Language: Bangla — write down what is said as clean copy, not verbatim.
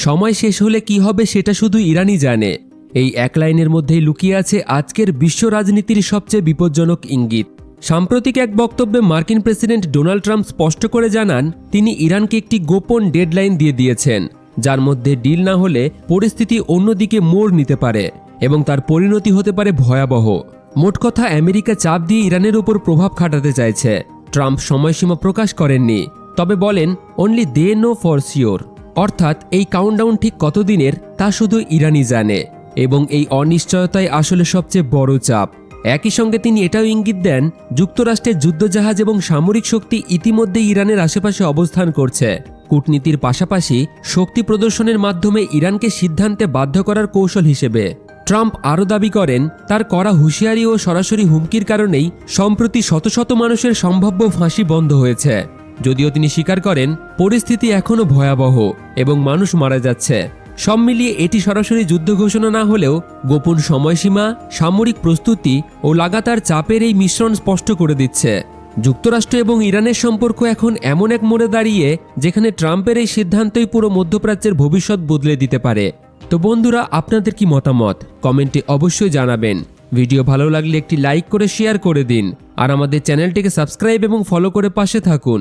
সময় শেষ হলে কি হবে সেটা শুধু ইরানই জানে। এই এক লাইনের মধ্যেই লুকিয়ে আছে আজকের বিশ্ব রাজনীতির সবচেয়ে বিপজ্জনক ইঙ্গিত। সাম্প্রতিক এক বক্তব্যে মার্কিন প্রেসিডেন্ট ডোনাল্ড ট্রাম্প স্পষ্ট করে জানান তিনি ইরানকে একটি গোপন ডেডলাইন দিয়ে দিয়েছেন, যার মধ্যে ডিল না হলে পরিস্থিতি অন্যদিকে মোড় নিতে পারে এবং তার পরিণতি হতে পারে ভয়াবহ। মোট কথা, আমেরিকা চাপ দিয়ে ইরানের উপর প্রভাব খাটাতে চাইছে। ট্রাম্প সময়সীমা প্রকাশ করেননি, তবে বলেন only they know for sure, অর্থাৎ এই কাউন্টডাউন ঠিক কতদিনের তা শুধু ইরানই জানে এবং এই অনিশ্চয়তাই আসলে সবচেয়ে বড় চাপ। একই সঙ্গে তিনি এটাও ইঙ্গিত দেন যুক্তরাষ্ট্রের যুদ্ধজাহাজ এবং সামরিক শক্তি ইতিমধ্যে ইরানের আশেপাশে অবস্থান করছে। কূটনীতির পাশাপাশি শক্তি প্রদর্শনের মাধ্যমে ইরানকে সিদ্ধান্তে বাধ্য করার কৌশল হিসেবে। ট্রাম্প আরও দাবি করেন তার করা হুঁশিয়ারি ও সরাসরি হুমকির কারণেই সম্প্রতি শত শত মানুষের সম্ভাব্য ফাঁসি বন্ধ হয়েছে। যদিও তিনি স্বীকার করেন পরিস্থিতি এখনও ভয়াবহ এবং মানুষ মারা যাচ্ছে। সব মিলিয়ে এটি সরাসরি যুদ্ধ ঘোষণা না হলেও গোপন সময়সীমা, সামরিক প্রস্তুতি ও লাগাতার চাপের এই মিশ্রণ স্পষ্ট করে দিচ্ছে যুক্তরাষ্ট্র এবং ইরানের সম্পর্ক এখন এমন এক মোড়ে দাঁড়িয়ে যেখানে ট্রাম্পের এই সিদ্ধান্তই পুরো মধ্যপ্রাচ্যের ভবিষ্যৎ বদলে দিতে পারে। তো বন্ধুরা, আপনাদের কি মতামত কমেন্টে অবশ্যই জানাবেন। ভিডিও ভালো লাগলে একটি লাইক করে শেয়ার করে দিন আর আমাদের চ্যানেলটিকে সাবস্ক্রাইব এবং ফলো করে পাশে থাকুন।